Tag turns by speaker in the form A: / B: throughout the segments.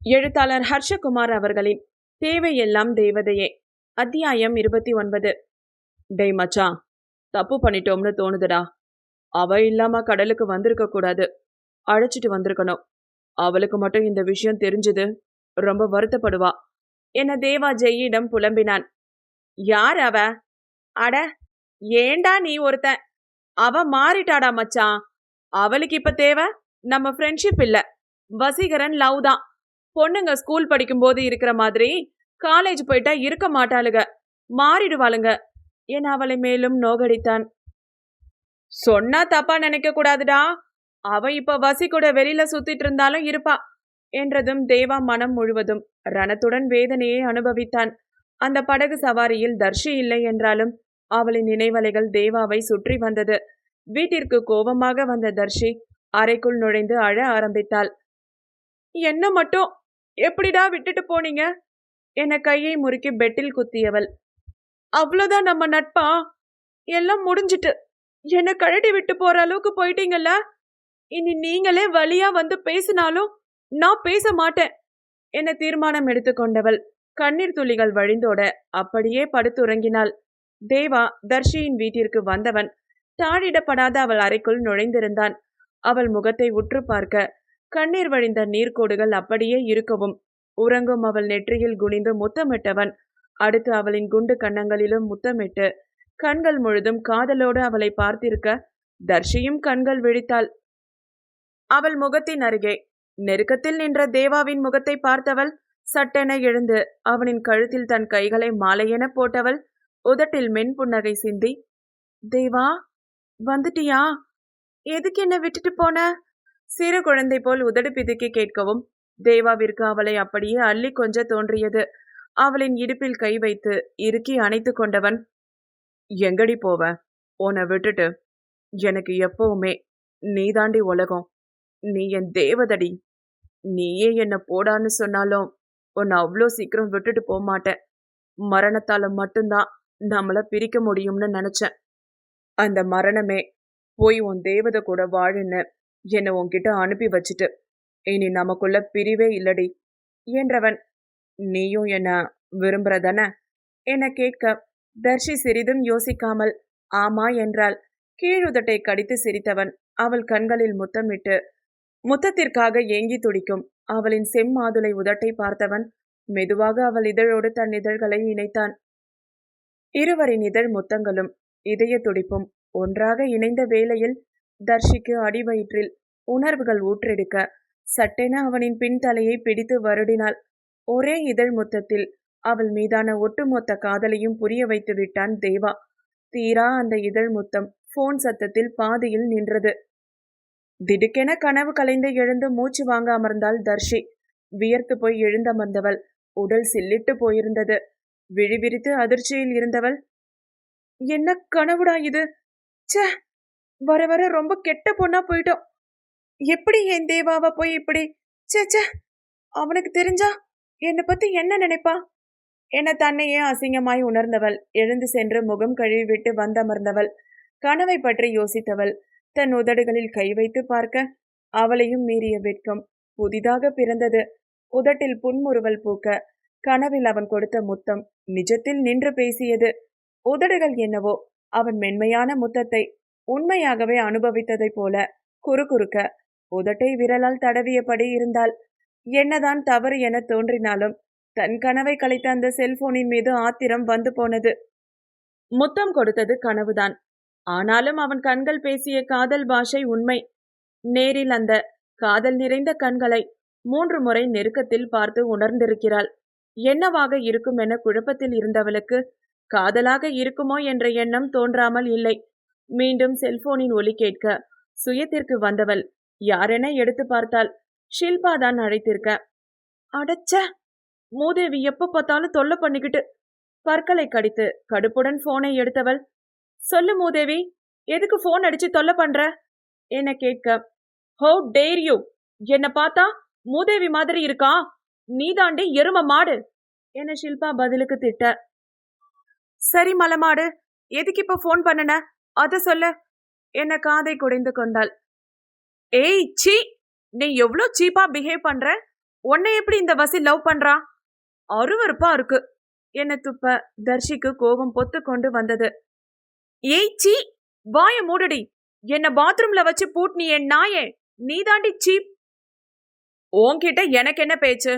A: எழுத்தாளர் ஹர்ஷகுமார் அவர்களின் தேவையெல்லாம் தேவதையே. அத்தியாயம் 29. டேய் மச்சான், தப்பு பண்ணிட்டோம்னு தோணுதுடா. அவ இல்லாம கடலுக்கு வந்திருக்க கூடாது, அழைச்சிட்டு வந்திருக்கணும். அவளுக்கு மட்டும் இந்த விஷயம் தெரிஞ்சது ரொம்ப வருத்தப்படுவா என தேவா ஜெயிடம் புலம்பினான். யார் அவ? அட, ஏண்டா நீ ஒருத்தன்? அவ மாறிட்டாடா மச்சான். அவளுக்கு இப்ப தேவை நம்ம ஃப்ரெண்ட்ஷிப் இல்ல, வசீகரன் லவ் தான். பொண்ணுங்க ஸ்கூல் படிக்கும் போது இருக்கிற மாதிரி காலேஜ் போயிட்டா இருக்க மாட்டாளுங்க, மாறிடுவாளுங்க என அவளை மேலும் நோகடித்தான். சொன்னா தப்பா நினைக்க கூடாதுடா. அவ இப்ப வசி கூட வெளியில சுத்திட்டு இருந்தாலும் இருப்பா என்றதும் தேவா மனம் முழுவதும் ரணத்துடன் வேதனையை அனுபவித்தான். அந்த படகு சவாரியில் தர்ஷி இல்லை என்றாலும் அவளின் நினைவலைகள் தேவாவை சுற்றி வந்தது. வீட்டிற்கு கோபமாக வந்த தர்ஷி அறைக்குள் நுழைந்து அழ ஆரம்பித்தாள். என்ன மட்டும் எப்படிடா விட்டுட்டு போனீங்க என கையை முறுக்கி பெட்டில் குத்தியவள். அவ்வளவுதான் நம்ம நட்பா? எல்லாம் முடிஞ்சிட்டு என்ன கழட்டி விட்டு போற அளவுக்கு போயிட்டீங்கல்ல. இனி நீங்களே வழியா வந்து பேசினாலும் நான் பேச மாட்டேன் என தீர்மானம் எடுத்துக்கொண்டவள் கண்ணீர் துளிகள் வழிந்தோட அப்படியே படுத்துறங்கினாள். தேவா தர்ஷியின் வீட்டிற்கு வந்தவன் தாழிடப்படாத அவள் அறைக்குள் நுழைந்திருந்தான். அவள் முகத்தை உற்று பார்க்க கண்ணீர் வழிந்த நீர்க்கோடுகள் அப்படியே இருக்கவும் உறங்கும் அவள் நெற்றியில் குனிந்து முத்தமிட்டவன் அடுத்து அவளின் குண்டு கன்னங்களிலும் முத்தமிட்டு கண்கள் முழுதும் காதலோடு அவளை பார்த்திருக்க தர்ஷியும் கண்கள் விழித்தாள். அவள் முகத்தின் அருகே நெருக்கத்தில் நின்ற தேவாவின் முகத்தை பார்த்தவள் சட்டென எழுந்து அவனின் கழுத்தில் தன் கைகளை மாலையென போட்டவள் உதட்டில் மென் புன்னகை சிந்தி, தேவா வந்துட்டியா? எதுக்கு என்ன விட்டுட்டு போன? சிறு குழந்தை போல் உதடு பிதுக்கி கேட்கவும் தேவாவிற்கு அவளை அப்படியே அள்ளி கொஞ்ச தோன்றியது. அவளின் இடுப்பில் கை வைத்து இறுக்கி அணைத்து கொண்டவன், எங்கடி போவ? உன்னை விட்டுட்டு எனக்கு எப்பவுமே நீதாண்டி உலகம். நீ என் தேவதடி. நீயே என்ன போடான்னு சொன்னாலும் உன்னை அவ்வளோ சீக்கிரம் விட்டுட்டு போக மாட்டேன். மரணத்தால மட்டும்தான் நம்மள பிரிக்க முடியும்னு நினைச்சேன். அந்த மரணமே போய் உன் தேவதை கூட வாழுன்னு என்னை உன்கிட்ட அனுப்பி வச்சுட்டு இனி நமக்குள்ள பிரிவே இல்லடி என்றவன், நீயும் என்ன விரும்புறதான என கேட்க தர்ஷி சிறிதும் யோசிக்காமல் ஆமா என்றாள். கீழுதட்டை கடித்து சிரித்தவன் அவள் கண்களில் முத்தமிட்டு முத்தத்திற்காக ஏங்கி துடிக்கும் அவளின் செம்மாதுளை உதட்டை பார்த்தவன் மெதுவாக அவள் இதழோடு தன் இதழ்களை இணைத்தான். இருவரின் இதழ் முத்தங்களும் இதய துடிப்பும் ஒன்றாக இணைந்த வேளையில் தர்ஷிக்கு அடிவயிற்றில் உணர்வுகள் ஊற்றெடுக்க சட்டென அவனின் பின்தலையை பிடித்து வருடினாள். ஒரே இதழ் முத்தத்தில் அவள் மீதான ஒட்டுமொத்த காதலையும் புரிய வைத்து விட்டான் தேவா. தீரா அந்த இதழ் முத்தம் போன் சத்தத்தில் பாதியில் நின்றது. திடுக்கென கனவு கலைந்து எழுந்து மூச்சு வாங்க அமர்ந்தாள் தர்ஷி. வியர்த்து போய் எழுந்தமர்ந்தவள் உடல் சில்லிட்டு போயிருந்தது. விழிவிரித்து அதிர்ச்சியில் இருந்தவள், என்ன கனவுடா இது? சே, வர வர ரொம்ப கெட்ட பொண்ணா போயிட்டோம். எப்படி என் தேவாவ போய் இப்படி? சே, அவனுக்கு தெரிஞ்சா என்னை பத்தி என்ன நினைப்பா என தன்னையே அசிங்கமாய் உணர்ந்தவள் எழுந்து சென்று முகம் கழுவி விட்டு வந்தமர்ந்தவள் கனவை பற்றி யோசித்தவள் தன் உதடுகளில் கை வைத்து பார்க்க அவளையும் மீறிய வெட்கம் புதிதாக பிறந்தது. உதட்டில் புன்முறுவல் பூக்க கனவில் அவன் கொடுத்த முத்தம் நிஜத்தில் நின்று பேசியது. உதடுகள் என்னவோ அவன் மென்மையான முத்தத்தை உண்மையாகவே அனுபவித்ததை போல குறுகுறுக்க உதட்டை விரலால் தடவியபடி இருந்தாள். என்னதான் தவறு என தோன்றினாலும் தன் கனவை கலைத்த அந்த செல்போனின் மீது ஆத்திரம் வந்து போனது. முத்தம் கொடுத்தது கனவுதான், ஆனாலும் அவன் கண்கள் பேசிய காதல் பாஷை உண்மை. நேரில் அந்த காதல் நிறைந்த கண்களை 3 முறை நெருக்கத்தில் பார்த்து உணர்ந்திருக்கிறாள். என்னவாக இருக்கும் என குழப்பத்தில் இருந்தவளுக்கு காதலாக இருக்குமோ என்ற எண்ணம் தோன்றாமல் இல்லை. மீண்டும் செல்போனின் ஒலி கேட்க சுயத்திற்கு வந்தவள் யாரென எடுத்து பார்த்தாள். ஷில்பா தான் அழைத்திருக்க. அடச்ச, மூதேவி எப்ப பார்த்தாலும் தொல்லை பண்ணிக்கிட்டு. பற்களை கடித்து கடுப்புடன் போனை எடுத்தவள், சொல்லு மூதேவி, எதுக்கு போன் அடிச்சு தொல்லை பண்ற என கேட்க, ஹோ டேர் யூ, என்ன பார்த்தா மூதேவி மாதிரி இருக்கா? நீதாண்டி எரும மாடு என ஷில்பா பதிலுக்கு திட்ட. சரி மலமாடு, எதுக்கு இப்ப போன் பண்ணன அத சொல்ல என காதை குடைந்து கொண்டாள். ஏய் சீ, நீ எவ்வளோ சீப்பா பிஹேவ் பண்ற? உன்னை எப்படி இந்த வசி லவ் பண்றா? அருவருப்பா இருக்கு. என்ன துப்ப தர்ஷிக்கு கோபம் பொத்து கொண்டு வந்தது. ஏய் சீ, வாய மூடுடி. என்ன பாத்ரூம்ல வச்சு பூட்னியே நாயே, நீதாண்டி சீப். உன்கிட்ட எனக்கு என்ன பேச்சு?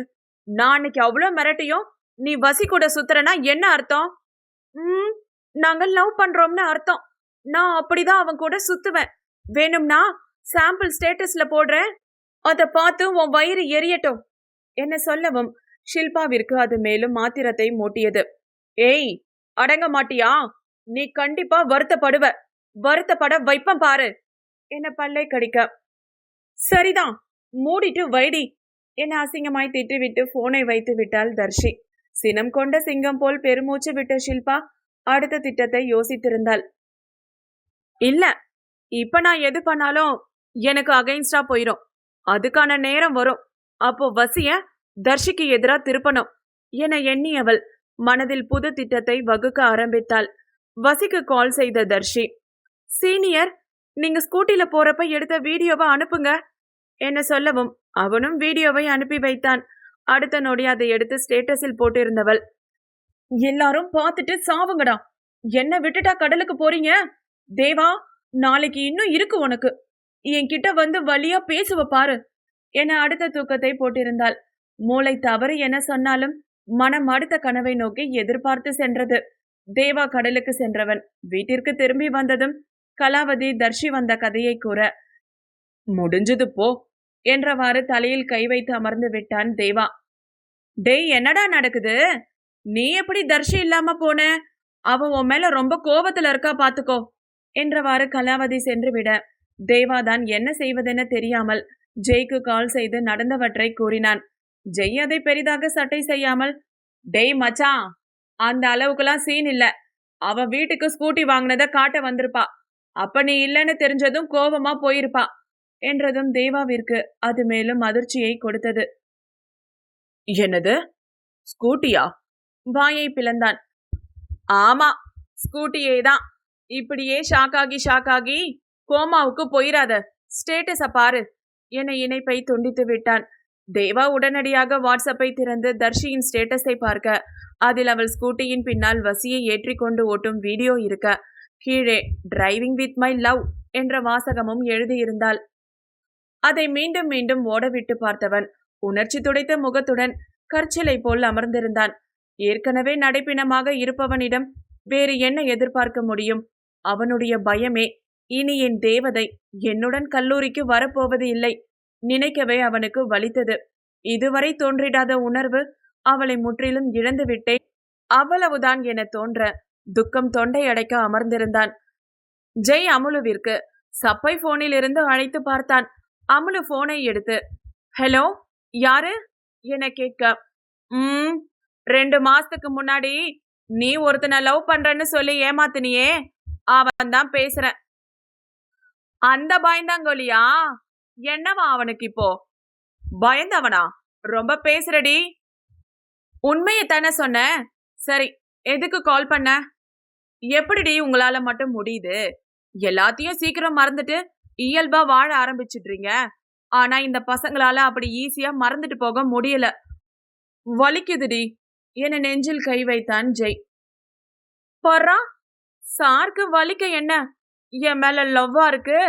A: நான் அன்னைக்கு அவ்வளோ மிரட்டியும் நீ வசி கூட சுத்துறனா என்ன அர்த்தம்? நாங்க லவ் பண்றோம்னு அர்த்தம். நான் அப்படிதான் அவன் கூட சுத்துவேன். வேணும்னா சாம்பிள் ஸ்டேட்டஸ்ல போடுறேன், அதை பார்த்து உன் வயிறு எரியட்டும் என்ன சொல்லவும் ஷில்பாவிற்கு அது மேலும் மாத்திரத்தை மூட்டியது. ஏய், அடங்க மாட்டியா? நீ கண்டிப்பா வருத்தப்படுவ. வருத்தப்பட வைப்பம் பாரு என்ன பல்லை கடிக்க. சரிதான், மூடிட்டு வைடி என அசிங்கமாய் திட்டுவிட்டு போனை வைத்து விட்டாள் தர்ஷி. சினம் கொண்ட சிங்கம் போல் பெருமூச்சு விட்ட ஷில்பா அடுத்த திட்டத்தை யோசித்திருந்தாள். இல்ல, இப்ப நான் எது பண்ணாலும் எனக்கு அகைன்ஸ்டா போயிரும். அதுக்கான நேரம் வரும். அப்போ வசிய தர்ஷிக்கு எதிரா திருப்பணும் என எண்ணியவள் மனதில் புது திட்டத்தை வகுக்க ஆரம்பித்தாள். வசிக்கு கால் செய்த தர்ஷி, சீனியர், நீங்க ஸ்கூட்டில போறப்ப எடுத்த வீடியோவை அனுப்புங்க என்ன சொல்லவும் அவனும் வீடியோவை அனுப்பி வைத்தான். அடுத்த நொடி அதை எடுத்து ஸ்டேட்டஸில் போட்டிருந்தவள், எல்லாரும் பார்த்துட்டு சாவுங்கடா. என்ன விட்டுட்டா கடலுக்கு போறீங்க? தேவா, நாளைக்கு இன்னும் இருக்கு உனக்கு. என்கிட்ட வந்து வலியா பேசுவ பாரு என அடுத்த தூக்கத்தை போட்டிருந்தாள். மூளை தவறு என சொன்னாலும் மனம் அடுத்த கனவை நோக்கி எதிர்பார்த்து சென்றது. தேவா கடலுக்கு சென்றவன் வீட்டிற்கு திரும்பி வந்ததும் கலாவதி தர்ஷி வந்த கதையை கூற, முடிஞ்சது போ என்றவாறு தலையில் கை வைத்து அமர்ந்து விட்டான் தேவா. டேய், என்னடா நடக்குது? நீ எப்படி தர்ஷி இல்லாம போன? அவ உன் மேல ரொம்ப கோபத்துல இருக்கா பாத்துக்கோ என்றவாறு கலாவதி சென்று விட தேவாதான் என்ன செய்வதென தெரியாமல் ஜெய்க்கு கால் செய்து நடந்தவற்றை கூறினான். ஜெய் அதை பெரிதாக சட்டை செய்யாமல், டேய் மச்சான், அந்த அளவுக்குலாம் சீன் இல்ல. அவ வீட்டுக்கு ஸ்கூட்டி வாங்கினத காட்ட வந்திருப்பா. அப்ப நீ இல்லைன்னு தெரிஞ்சதும் கோபமா போயிருப்பா என்றதும் தேவாவிற்கு அது மேலும் அதிர்ச்சியை கொடுத்தது. என்னது, ஸ்கூட்டியா? வாயை பிளந்தான். ஆமா, ஸ்கூட்டியே தான். இப்படியே ஷாக்காகி கோமாவுக்கு போயிராத. ஸ்டேட்டஸ பாரு என இணைப்பை துண்டித்து விட்டான். தேவா உடனடியாக வாட்ஸ்அப்பை திறந்து தர்ஷியின் ஸ்டேட்டஸை பார்க்க அதில் அவள் ஸ்கூட்டியின் பின்னால் வசியை ஏற்றிக்கொண்டு ஓட்டும் வீடியோ இருக்க கீழே டிரைவிங் வித் மை லவ் என்ற வாசகமும் எழுதியிருந்தாள். அதை மீண்டும் மீண்டும் ஓடவிட்டு பார்த்தவன் உணர்ச்சி துடைத்த முகத்துடன் கற்சிலை போல் அமர்ந்திருந்தான். ஏற்கனவே நடைப்பிணமாக இருப்பவனிடம் வேறு என்ன எதிர்பார்க்க முடியும்? அவனுடைய பயமே, இனி என் தேவதை என்னுடன் கல்லூரிக்கு வரப்போவது இல்லை நினைக்கவே அவனுக்கு வலித்தது. இதுவரை தோன்றிடாத உணர்வு அவளை முற்றிலும் இழந்து விட்டேன், அவ்வளவுதான் என தோன்ற துக்கம் தொண்டை அடைக்க அமர்ந்திருந்தான். ஜெய் அமுலுவிற்கு சப்பை போனில் இருந்து அழைத்து பார்த்தான். அமுலு போனை எடுத்து, ஹலோ, யாரு என கேட்க, 2 மாசத்துக்கு முன்னாடி நீ ஒருத்தனை லவ் பண்றன்னு சொல்லி ஏமாத்தினியே, அவன் தான் பேசுறேன். அந்த பயந்தாங்கோலியா? என்னவா அவனுக்கு இப்போ? பயந்தவனா? ரொம்ப பேசுறடி. உண்மையத்தானே சொன்ன. சரி, எதுக்கு கால் பண்ண? எப்படிடி உங்களால மட்டும் முடியுது? எல்லாத்தையும் சீக்கிரம் மறந்துட்டு இயல்பா வாழ ஆரம்பிச்சிடுறீங்க. ஆனா இந்த பசங்களால அப்படி ஈஸியா மறந்துட்டு போக முடியல. வலிக்குதுடி என நெஞ்சில் கை வைத்தான் ஜெய். பர்றா, சாருக்கு வலிக்க என்ன? என் மேல லவ்வா இருக்கு.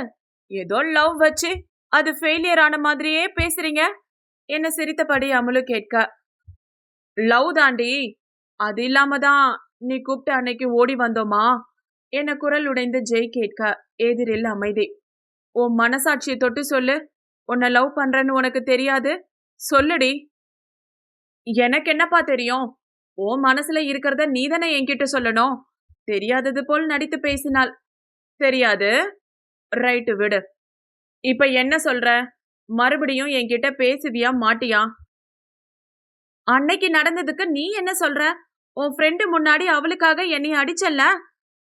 A: ஏதோ லவ் வச்சு அது ஃபெயிலியர் ஆன மாதிரியே பேசுறீங்க என்ன சிரித்தபடி அமுலு கேட்க, லவ் தாண்டி. அது இல்லாம தான் நீ கூப்பிட்ட அன்னைக்கு ஓடி வந்தோமா என குரல் உடைந்து ஜெய் கேட்க எதிரில் அமைதி. உன் மனசாட்சியை தொட்டு சொல்லு, உன்னை லவ் பண்றேன்னு உனக்கு தெரியாது? சொல்லுடி. எனக்கு என்னப்பா தெரியும்? உன் மனசுல இருக்கிறத நீதானே என்கிட்ட சொல்லணும். தெரியாதது போல் நடித்து பேசினாள். தெரியாது? ரைட்டு, விடு. இப்ப என்ன சொல்ற? மறுபடியும் என்கிட்ட பேசுவியா மாட்டியா? அன்னைக்கு நடந்ததுக்கு நீ என்ன சொல்ற? உன் ஃப்ரெண்டு முன்னாடி அவளுக்காக என்னை அடிச்சல்ல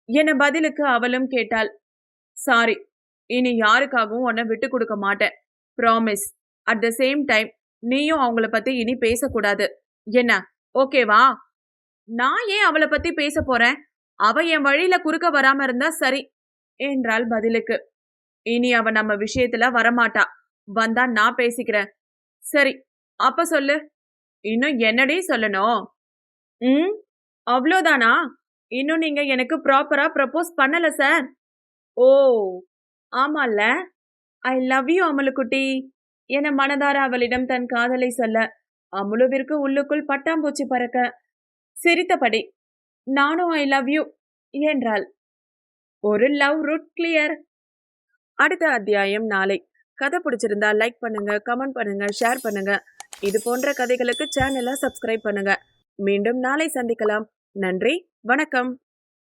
A: என பதிலுக்கு அவளும் கேட்டாள். சாரி, இனி யாருக்காகவும் உன்னை விட்டு கொடுக்க மாட்டேன். Promise. At the same time நீயும் அவங்கள பத்தி இனி பேசக்கூடாது. என்ன, ஓகேவா? நான் ஏன் அவளை பத்தி பேச போறேன்? அவ என் வழியில குறுக்க வராம இருந்தா சரி என்றாள் பதிலுக்கு. இனி அவ நம்ம விஷயத்துல வரமாட்டா. வந்தா நான் பேசிக்கிறேன். சரி, அப்ப சொல்லு. இன்னும் என்னடி சொல்லணும்? ம். அவ்ளோதானா? இன்னும் நீங்க எனக்கு ப்ராப்பரா ப்ரப்போஸ் பண்ணல சார். ஓ! ஆமால்ல. ஐ லவ் யூ அமுலுக்குட்டி என மனதார அவளிடம் தன் காதலை சொல்ல, அமுலுவிற்கு உள்ளுக்குள் பட்டாம்பூச்சி பறக்க, சிரித்தபடி, நானும் ஐ லவ் யூ என்றாள். ஒரு லவ் ரூட் கிளியர். அடுத்த அத்தியாயம் நாளை. கதை பிடிச்சிருந்தா லைக் பண்ணுங்க, கமெண்ட் பண்ணுங்க, ஷேர் பண்ணுங்க. இது போன்ற கதைகளுக்கு சேனலை சப்ஸ்கிரைப் பண்ணுங்க. மீண்டும் நாளை சந்திக்கலாம். நன்றி, வணக்கம்.